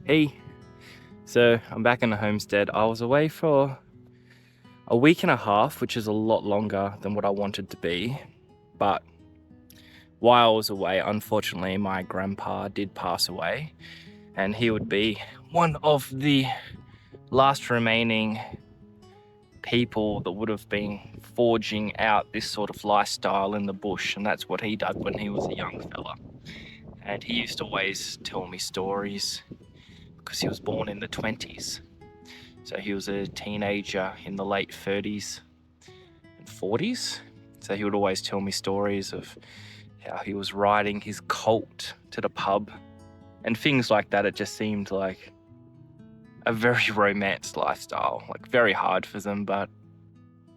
Hey, so I'm back in the homestead. I was away for a week and a half, which is a lot longer than what I wanted to be. But while I was away, unfortunately, my grandpa did pass away, and he would be one of the last remaining people that would have been forging out this sort of lifestyle in the bush, and that's what he did when he was a young fella. And he used to always tell me stories because he was born in the 20s. So he was a teenager in the late 30s and 40s. So he would always tell me stories of how he was riding his colt to the pub and things like that. It just seemed like a very romanced lifestyle, like very hard for them, but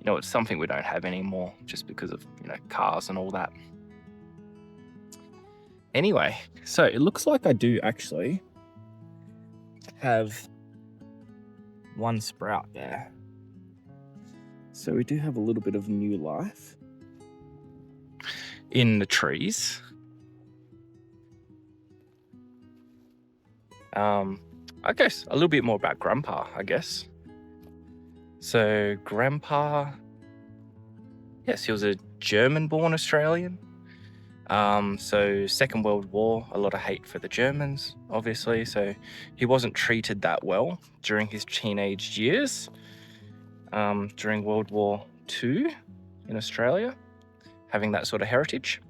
it's something we don't have anymore just because of, cars and all that. Anyway, so it looks like I do actually have one sprout there. So we do have a little bit of new life in the trees. I guess a little bit more about Grandpa, I guess. So Grandpa, yes, he was a German-born Australian. So Second World War, a lot of hate for the Germans, obviously. So he wasn't treated that well during his teenage years. During World War II in Australia, having that sort of heritage.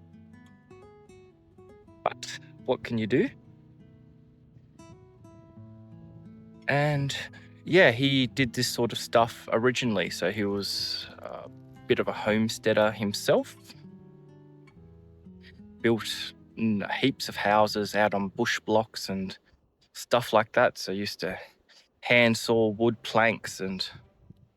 But what can you do? And yeah, he did this sort of stuff originally. So he was a bit of a homesteader himself. Built heaps of houses out on bush blocks and stuff like that. So used to hand saw wood planks and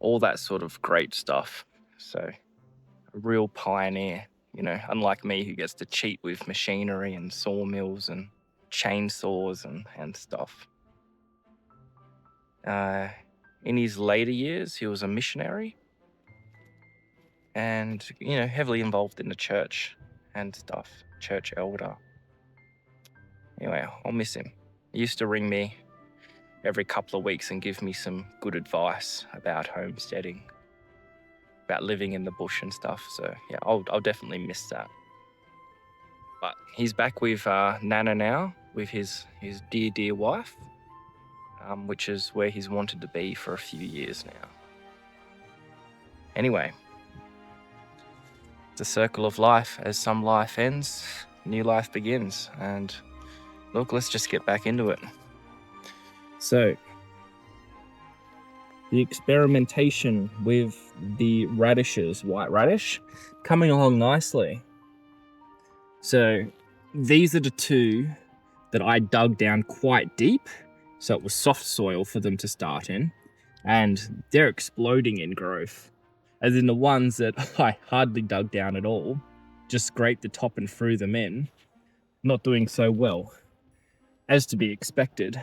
all that sort of great stuff. So a real pioneer, unlike me who gets to cheat with machinery and sawmills and chainsaws and stuff. In his later years, he was a missionary and, heavily involved in the church and stuff, church elder. Anyway, I'll miss him. He used to ring me every couple of weeks and give me some good advice about homesteading, about living in the bush and stuff. So yeah, I'll definitely miss that. But he's back with Nana now, with his dear wife, which is where he's wanted to be for a few years now. Anyway, it's a circle of life. As some life ends, new life begins. And look, let's just get back into it. So, the experimentation with the radishes, white radish, coming along nicely. So, these are the two that I dug down quite deep, so it was soft soil for them to start in, and they're exploding in growth. As in the ones that I hardly dug down at all, just scraped the top and threw them in, not doing so well, as to be expected.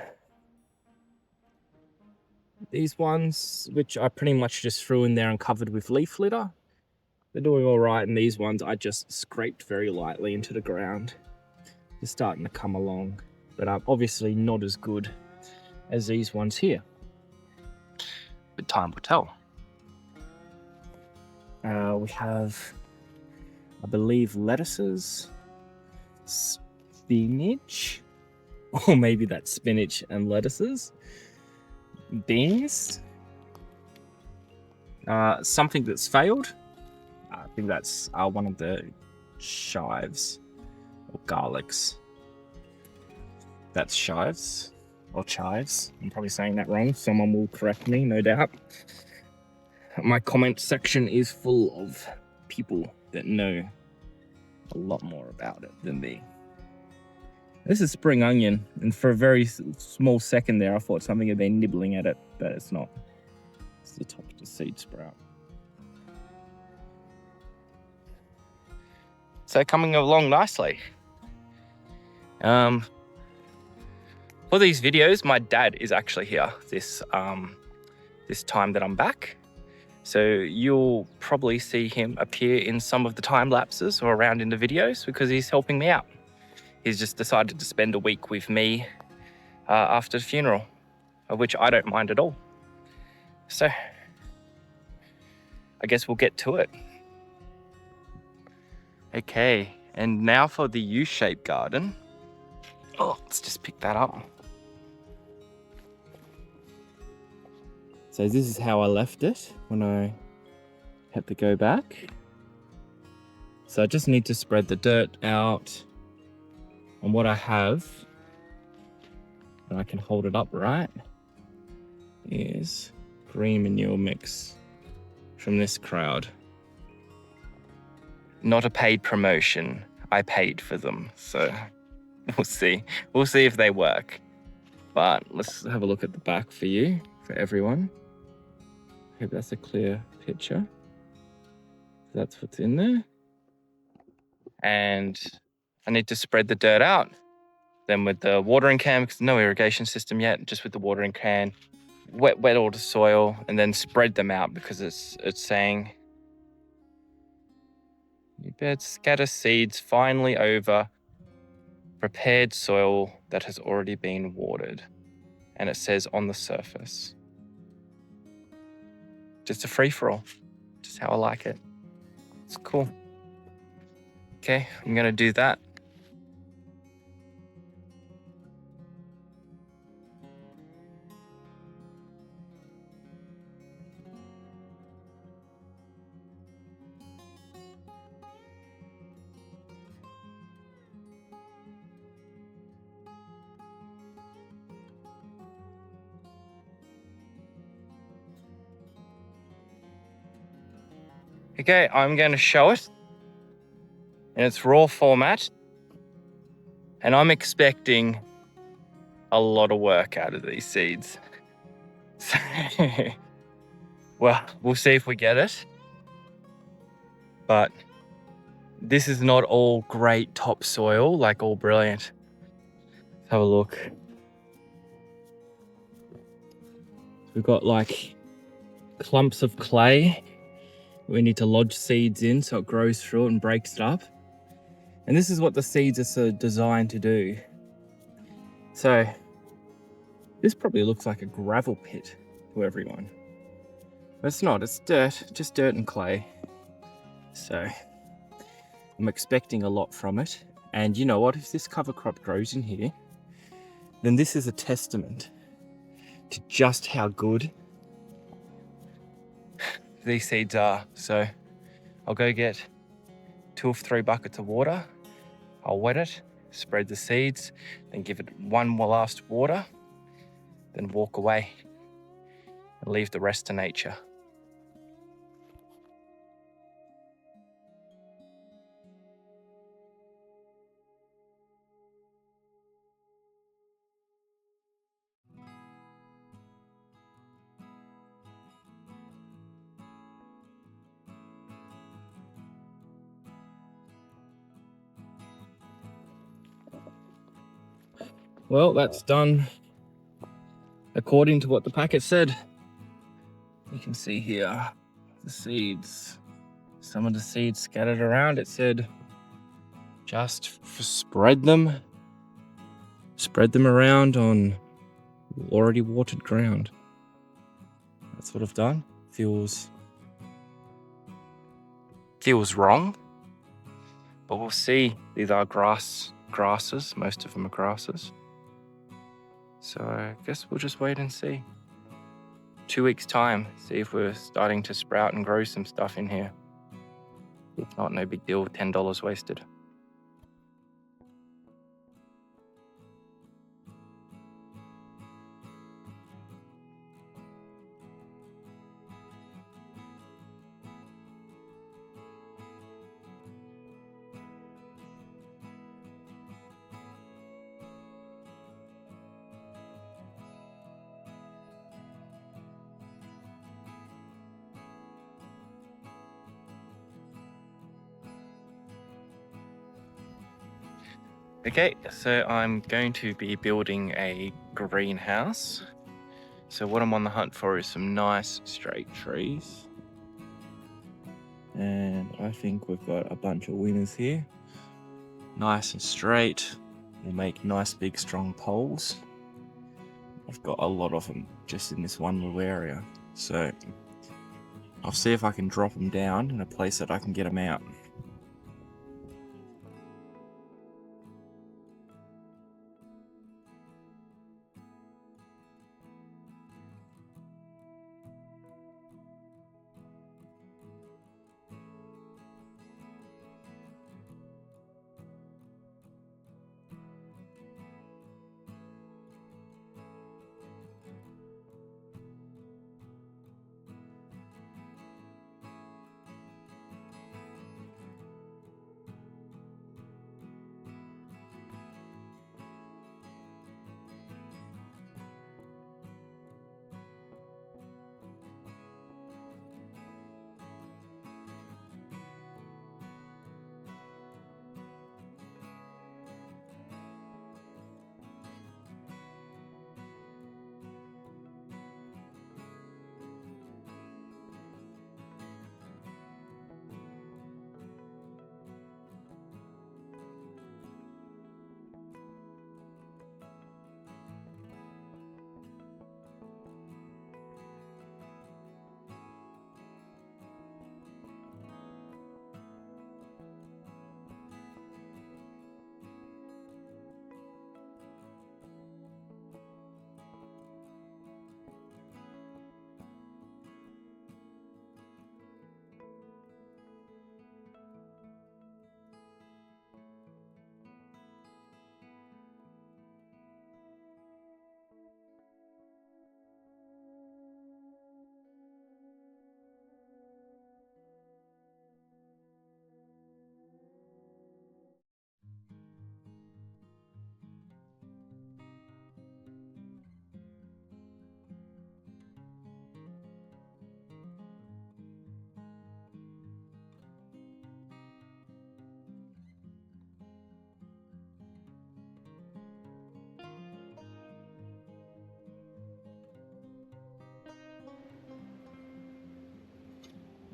These ones, which I pretty much just threw in there and covered with leaf litter, they're doing all right, and these ones I just scraped very lightly into the ground. They're starting to come along, but obviously not as good as these ones here. But time will tell. We have, I believe, lettuces, spinach, or maybe that's spinach and lettuces, beans, something that's failed. I think that's one of the chives or garlics. That's chives or chives. I'm probably saying that wrong. Someone will correct me, no doubt. My comment section is full of people that know a lot more about it than me. This is spring onion, and for a very small second there, I thought something had been nibbling at it, but it's not. It's the top of the seed sprout. So coming along nicely. For these videos, my dad is actually here this time that I'm back. So you'll probably see him appear in some of the time lapses or around in the videos because he's helping me out. He's just decided to spend a week with me after the funeral, which I don't mind at all. So I guess we'll get to it. Okay, and now for the U-shaped garden. Oh, let's just pick that up. So this is how I left it when I had to go back. So I just need to spread the dirt out on what I have, and I can hold it up right, is green manure mix from this crowd. Not a paid promotion, I paid for them, so we'll see. We'll see if they work. But let's have a look at the back for you, for everyone. I hope that's a clear picture. That's what's in there. And I need to spread the dirt out. Then with the watering can, because no irrigation system yet, just with the watering can, wet all the soil, and then spread them out because it's saying, you bed scatter seeds finely over prepared soil that has already been watered. And it says on the surface. Just a free-for-all, just how I like it. It's cool. Okay, I'm gonna do that. Okay, I'm going to show it in its raw format, and I'm expecting a lot of work out of these seeds. So, well, we'll see if we get it. But this is not all great topsoil, like all brilliant. Let's have a look. We've got like clumps of clay we need to lodge seeds in so it grows through it and breaks it up. And this is what the seeds are so designed to do. So this probably looks like a gravel pit to everyone. But it's not, it's dirt, just dirt and clay. So I'm expecting a lot from it. And you know what, if this cover crop grows in here, then this is a testament to just how good these seeds are. So I'll go get 2 or 3 buckets of water. I'll wet it, spread the seeds, then give it one more last water, then walk away and leave the rest to nature. Well, that's done according to what the packet said. You can see here the seeds. Some of the seeds scattered around. It said just spread them around on already watered ground. That's what I've done. Feels wrong, but we'll see. These are grasses. Most of them are grasses. So I guess we'll just wait and see. 2 weeks time, see if we're starting to sprout and grow some stuff in here. If not, no big deal, $10 wasted. Okay, so I'm going to be building a greenhouse. So what I'm on the hunt for is some nice straight trees. And I think we've got a bunch of winners here. Nice and straight. We'll make nice big strong poles. I've got a lot of them just in this one little area. So I'll see if I can drop them down in a place that I can get them out.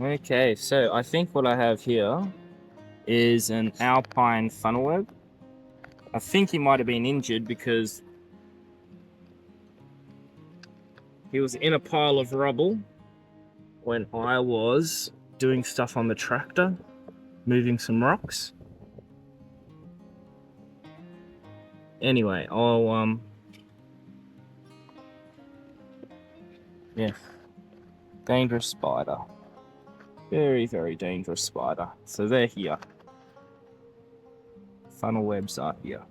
Okay, so I think what I have here is an alpine funnel web. I think he might have been injured because he was in a pile of rubble when I was doing stuff on the tractor, moving some rocks. Anyway, yeah, dangerous spider. Very, very dangerous spider. So they're here. Funnel webs are here.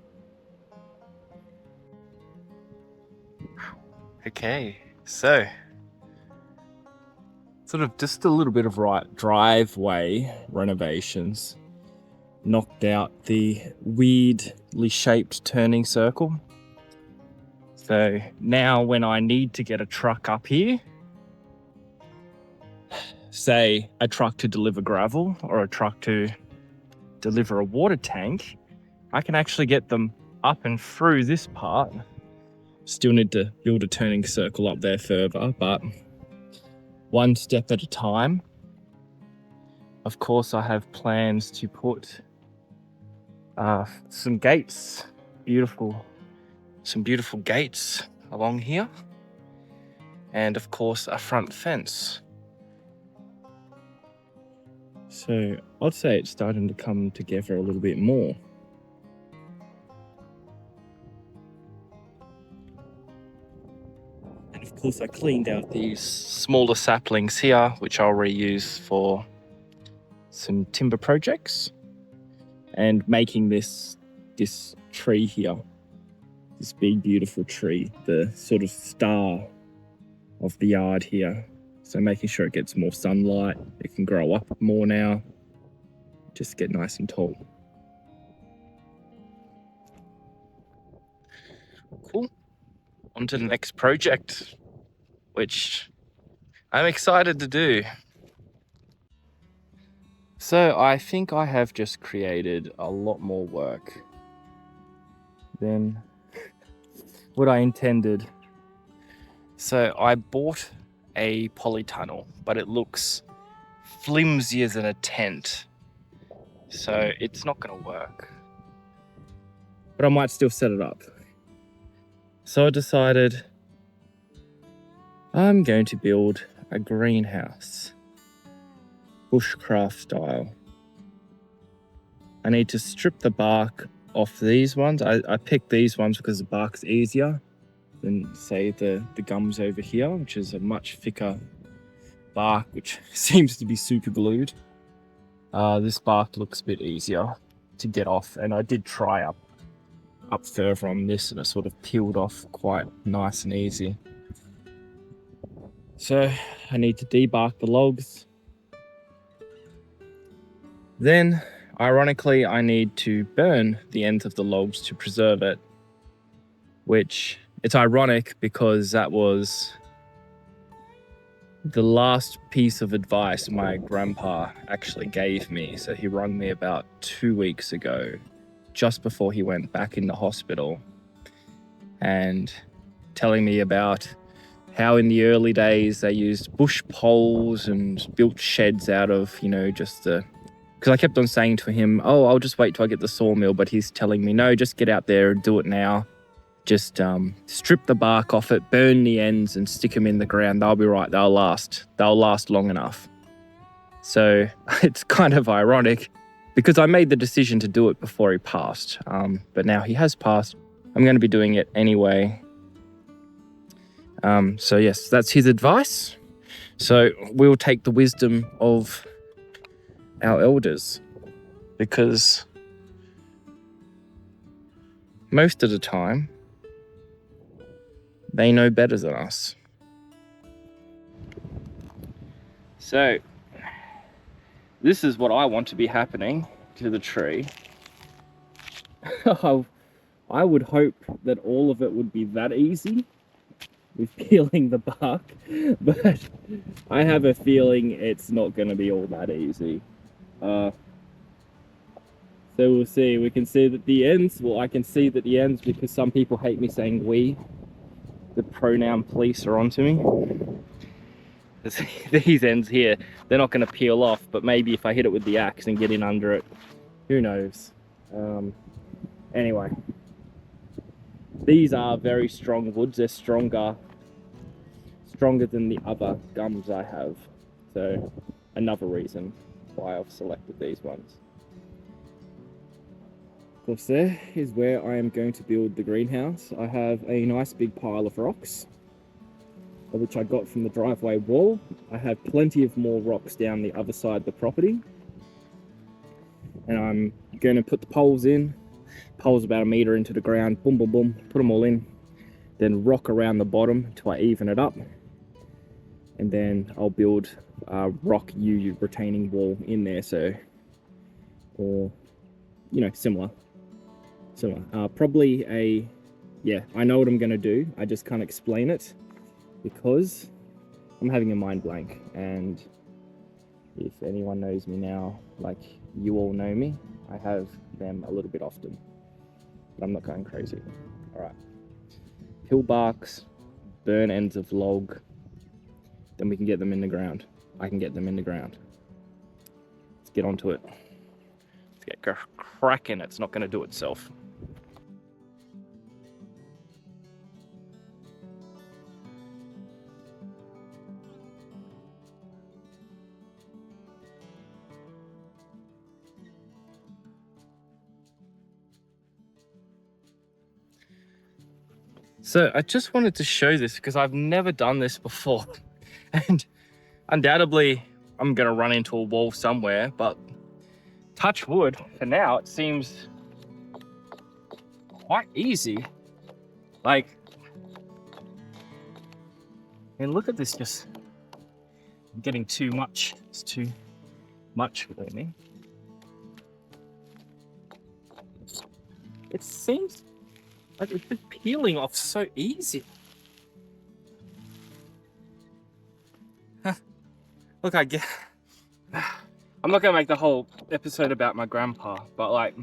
Okay, so sort of just a little bit of driveway renovations. Knocked out the weirdly shaped turning circle. So now when I need to get a truck up here, say a truck to deliver gravel or a truck to deliver a water tank, I can actually get them up and through this part. Still need to build a turning circle up there further, but one step at a time. Of course, I have plans to put some gates, some beautiful gates along here, and of course a front fence. So I'd say it's starting to come together a little bit more. And of course I cleaned out these smaller saplings here, which I'll reuse for some timber projects, and making this tree here, this big beautiful tree, the sort of star of the yard here. So making sure it gets more sunlight, it can grow up more now, just get nice and tall. Cool. On to the next project, which I'm excited to do. So I think I have just created a lot more work than what I intended. So I bought a polytunnel, but it looks flimsier than a tent. So it's not gonna work. But I might still set it up. So I decided I'm going to build a greenhouse, bushcraft style. I need to strip the bark off these ones. I picked these ones because the bark's easier than, say, the gums over here, which is a much thicker bark, which seems to be super glued. This bark looks a bit easier to get off, and I did try up further on this, and it sort of peeled off quite nice and easy. So I need to debark the logs. Then, ironically, I need to burn the ends of the logs to preserve it, which it's ironic because that was the last piece of advice my grandpa actually gave me. So he rang me about 2 weeks ago, just before he went back in the hospital, and telling me about how in the early days they used bush poles and built sheds out of, just the... Because I kept on saying to him, oh, I'll just wait till I get the sawmill, but he's telling me, no, just get out there and do it now. Just strip the bark off it, burn the ends and stick them in the ground. They'll be right, they'll last long enough. So it's kind of ironic because I made the decision to do it before he passed. But now he has passed, I'm going to be doing it anyway. So yes, that's his advice. So we'll take the wisdom of our elders, because most of the time they know better than us. So this is what I want to be happening to the tree. I would hope that all of it would be that easy with peeling the bark, but I have a feeling it's not going to be all that easy. So we'll see. We can see that the ends, well, I can see that the ends, because some people hate me saying we, the pronoun police are onto me. These ends here, they're not going to peel off, but maybe if I hit it with the axe and get in under it, who knows. Anyway, these are very strong woods. They're stronger than the other gums I have. So another reason why I've selected these ones. Of course, there is where I am going to build the greenhouse. I have a nice big pile of rocks, which I got from the driveway wall. I have plenty of more rocks down the other side of the property. And I'm going to put the poles in. Poles about 1 meter into the ground, boom, boom, boom, put them all in. Then rock around the bottom until I even it up. And then I'll build a rock U retaining wall in there, or, similar. Probably I know what I'm going to do. I just can't explain it because I'm having a mind blank. And if anyone knows me now, like you all know me, I have them a little bit often. But I'm not going crazy. All right. Peel barks, burn ends of log, then we can get them in the ground. I can get them in the ground. Let's get onto it. Let's get cracking. It's not going to do itself. So I just wanted to show this because I've never done this before. And undoubtedly, I'm going to run into a wall somewhere, but touch wood, for now, it seems quite easy. Like, and look at this, just getting too much. It's too much for me. It seems like it's just peeling off so easy. Look, I get... I'm not going to make the whole episode about my grandpa, but like,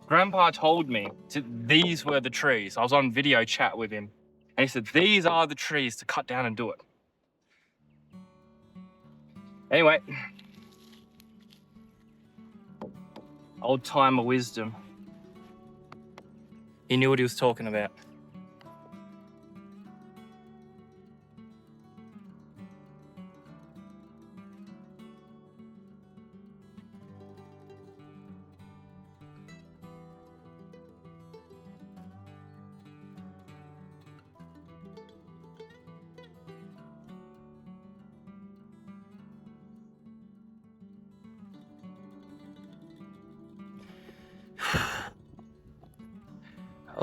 grandpa told me these were the trees. I was on video chat with him, and he said, these are the trees to cut down and do it. Anyway, old timer wisdom. He knew what he was talking about.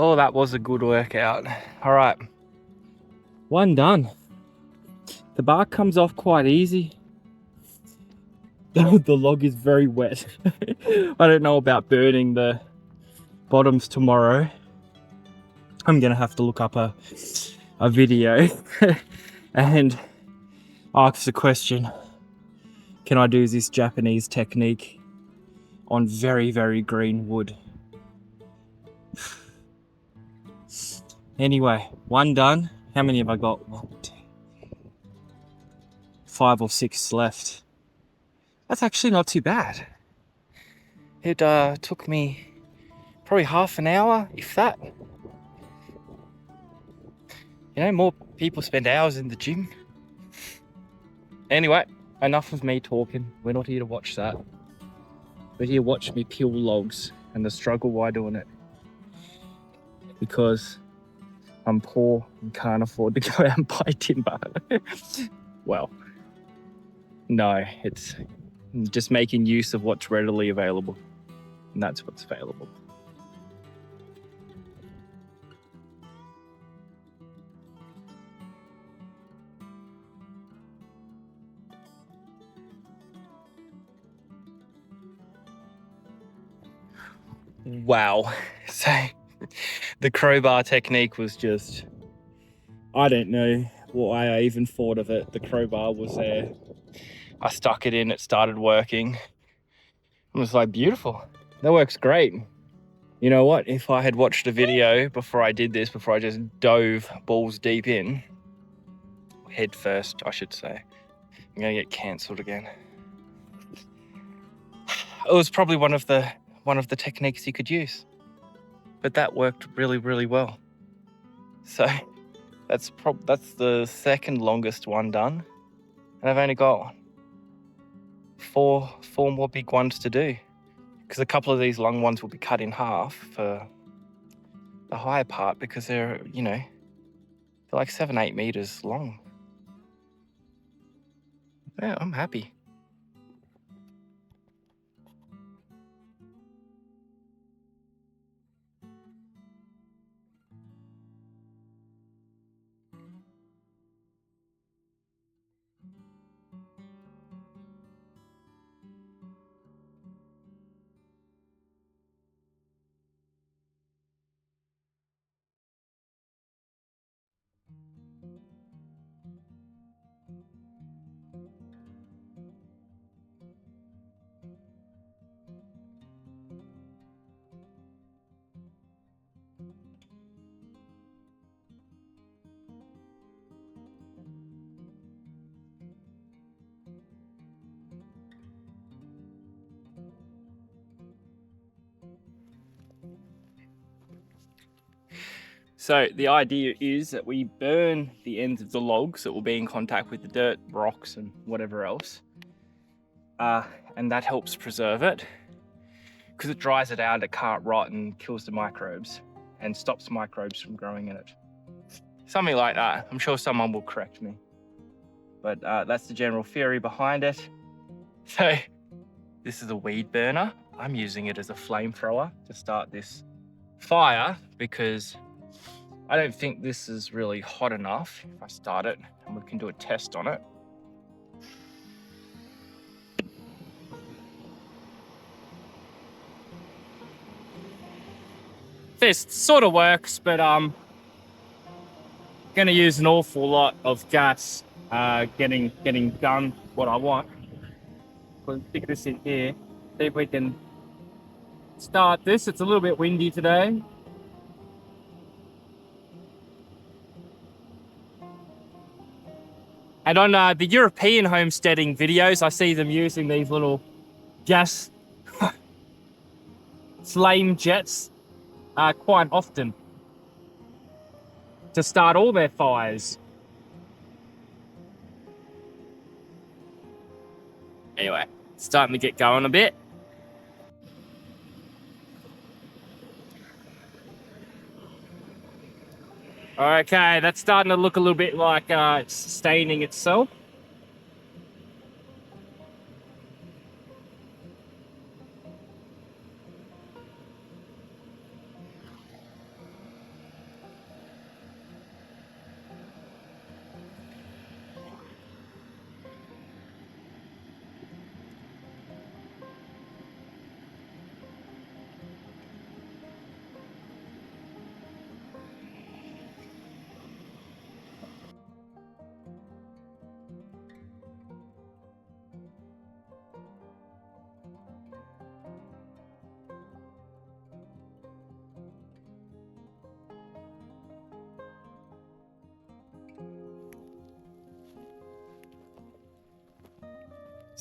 Oh, that was a good workout. All right, one done. The bark comes off quite easy. The log is very wet. I don't know about burning the bottoms tomorrow. I'm gonna have to look up a video and ask the question, can I do this Japanese technique on very, very green wood? Anyway, one done. How many have I got? 5 or 6 left. That's actually not too bad. It took me probably half an hour, if that. You know, more people spend hours in the gym. Anyway, enough of me talking. We're not here to watch that. We're here to watch me peel logs and the struggle while doing it. Because I'm poor and can't afford to go out and buy timber. Well, no, it's just making use of what's readily available. And that's what's available. Wow. So the crowbar technique was just, I don't know why I even thought of it. The crowbar was there. I stuck it in, it started working. It was like, beautiful. That works great. You know what? If I had watched a video before I did this, before I just dove balls deep in, head first, I should say, I'm gonna get cancelled again. It was probably one of the techniques you could use, but that worked really, really well. So that's the second longest one done, and I've only got four more big ones to do, because a couple of these long ones will be cut in half for the higher part, because they're, you know, they're like 7-8 meters long. Yeah, I'm happy. So the idea is that we burn the ends of the logs that will be in contact with the dirt, rocks, and whatever else. And that helps preserve it. Because it dries it out, it can't rot and kills the microbes and stops microbes from growing in it. Something like that. I'm sure someone will correct me. But that's the general theory behind it. So this is a weed burner. I'm using it as a flamethrower to start this fire, because I don't think this is really hot enough. If I start it, and we can do a test on it. This sort of works, but I'm gonna use an awful lot of gas getting done what I want. We'll stick this in here, see if we can start this. It's a little bit windy today. And on the European homesteading videos, I see them using these little gas flame jets quite often to start all their fires. Anyway, starting to get going a bit. Okay, that's starting to look a little bit like it's sustaining itself.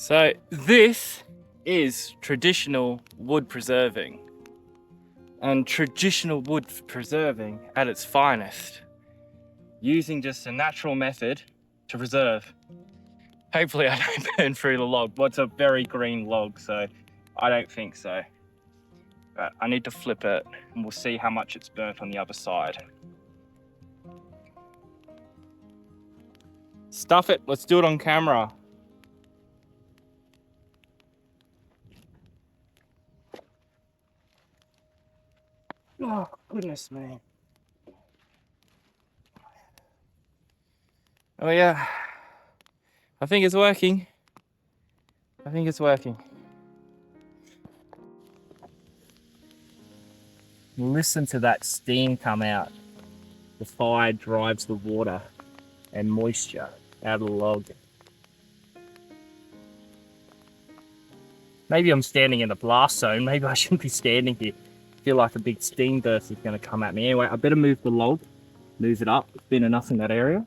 So this is traditional wood preserving, and traditional wood preserving at its finest, using just a natural method to preserve. Hopefully I don't burn through the log. Well, it's a very green log, so I don't think so. But I need to flip it and we'll see how much it's burnt on the other side. Stuff it, let's do it on camera. Oh, goodness me. Oh yeah, I think it's working. I think it's working. Listen to that steam come out. The fire drives the water and moisture out of the log. Maybe I'm standing in the blast zone. Maybe I shouldn't be standing here. I feel like a big steam burst is going to come at me. Anyway, I better move the log, move it up. It's been enough in that area.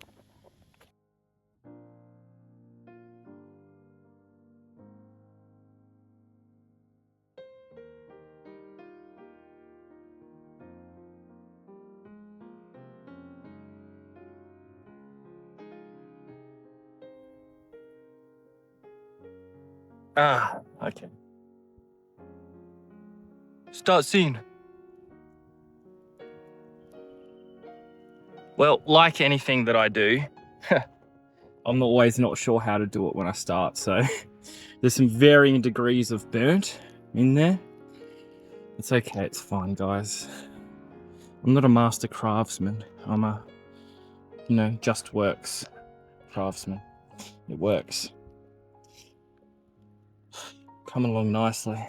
Ah, okay. Start scene. Well, like anything that I do, I'm always not sure how to do it when I start, so there's some varying degrees of burnt in there. It's okay, it's fine, guys. I'm not a master craftsman. I'm a, just works craftsman. It works. Coming along nicely.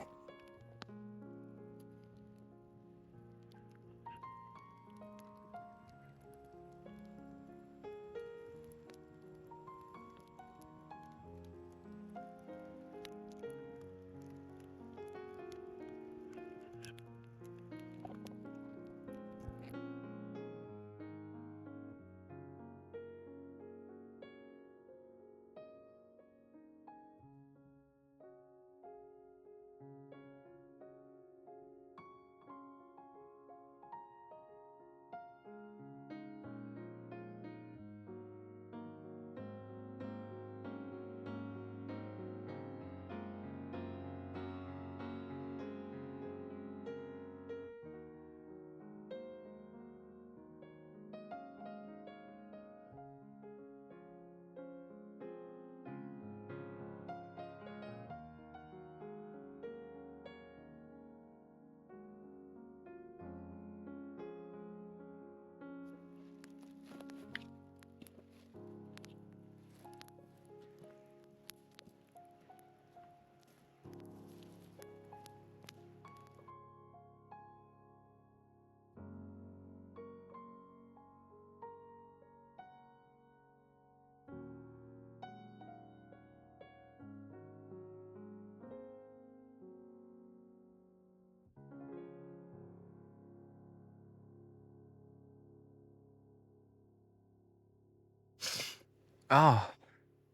Oh,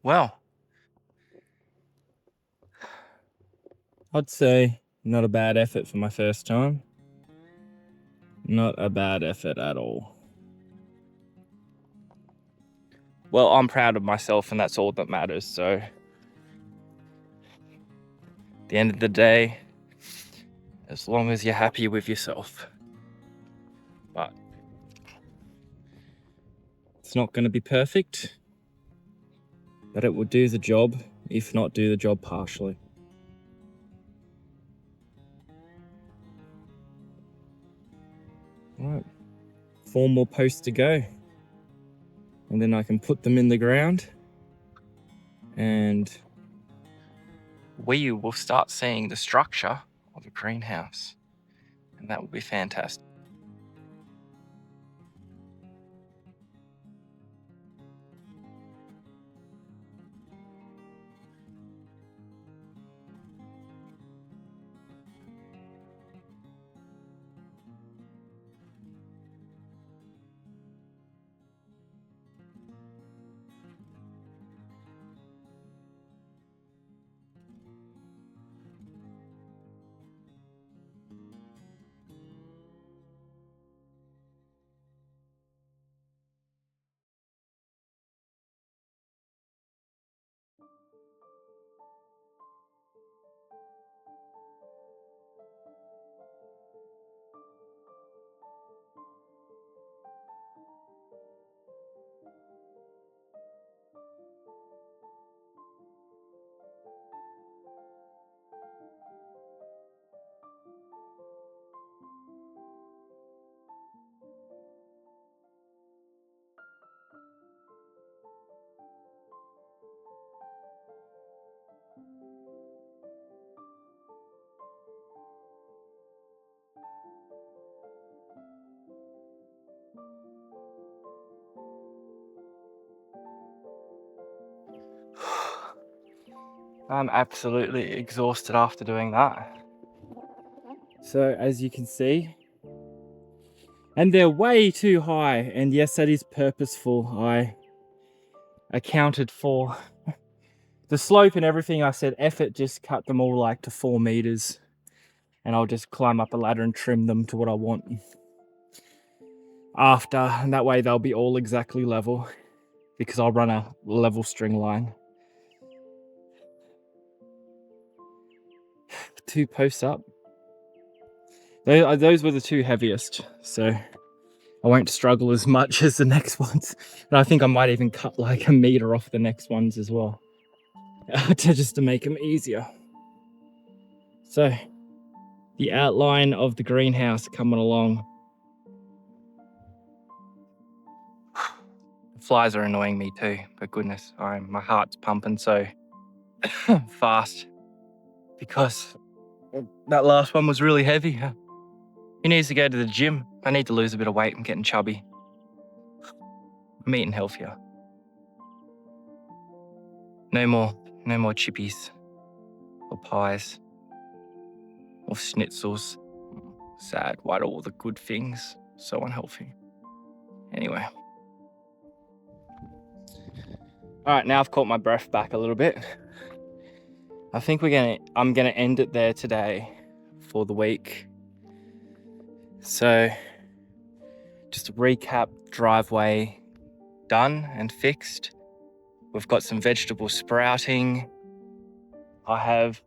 well. I'd say not a bad effort for my first time. Not a bad effort at all. Well, I'm proud of myself and that's all that matters, so at the end of the day, as long as you're happy with yourself. But it's not going to be perfect, but it will do the job, if not do the job partially. All right, 4 more posts to go. And then I can put them in the ground and we will start seeing the structure of a greenhouse. And that will be fantastic. I'm absolutely exhausted after doing that. So as you can see, and they're way too high, and yes, that is purposeful. I accounted for the slope and everything. I said, F it, just cut them all like to 4 meters, and I'll just climb up a ladder and trim them to what I want after, and that way they'll be all exactly level, because I'll run a level string line. 2 posts up. Those were the 2 heaviest, so I won't struggle as much as the next ones. And I think I might even cut like a meter off the next ones as well, just to make them easier. So the outline of the greenhouse coming along. The flies are annoying me too, but goodness, my heart's pumping so fast because that last one was really heavy. He needs to go to the gym. I need to lose a bit of weight. I'm getting chubby. I'm eating healthier. No more chippies or pies or schnitzels. Sad. Why do all the good things so unhealthy? Anyway. All right, now I've caught my breath back a little bit. I think I'm gonna end it there today for the week. So just to recap, driveway done and fixed. We've got some vegetables sprouting. I have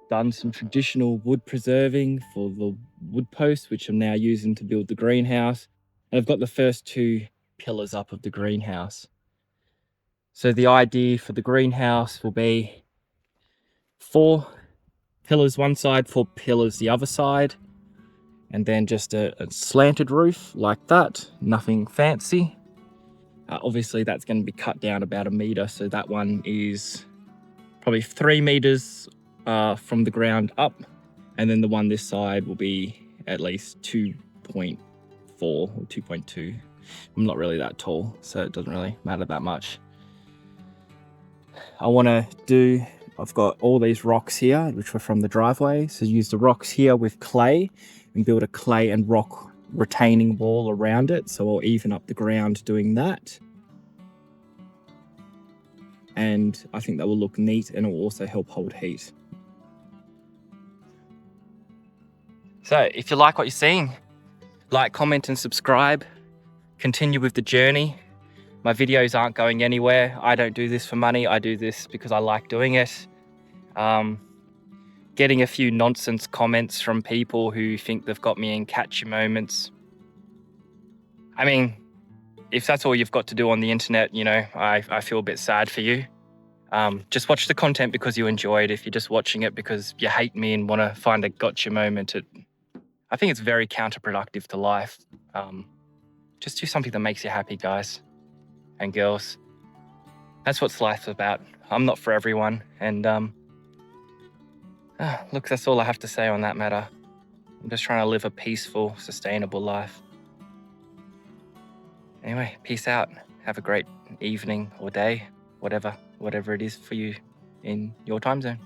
done some traditional wood preserving for the wood posts, which I'm now using to build the greenhouse. And I've got the first 2 pillars up of the greenhouse. So the idea for the greenhouse will be 4 pillars one side, 4 pillars the other side, and then just a slanted roof like that, nothing fancy. Obviously that's going to be cut down about 1 meter, so that one is probably 3 meters from the ground up, and then the one this side will be at least 2.4 or 2.2. I'm not really that tall, so it doesn't really matter that much. I've got all these rocks here, which were from the driveway, so use the rocks here with clay and build a clay and rock retaining wall around it, so I'll even up the ground doing that. And I think that will look neat, and it will also help hold heat. So if you like what you're seeing, like, comment and subscribe. Continue with the journey. My videos aren't going anywhere. I don't do this for money. I do this because I like doing it. Getting a few nonsense comments from people who think they've got me in catchy moments. I mean, if that's all you've got to do on the internet, you know, I feel a bit sad for you. Just watch the content because you enjoy it. If you're just watching it because you hate me and want to find a gotcha moment, I think it's very counterproductive to life. Just do something that makes you happy, guys and girls. That's what life's about. I'm not for everyone. And look, that's all I have to say on that matter. I'm just trying to live a peaceful, sustainable life. Anyway, peace out. Have a great evening or day, whatever it is for you in your time zone.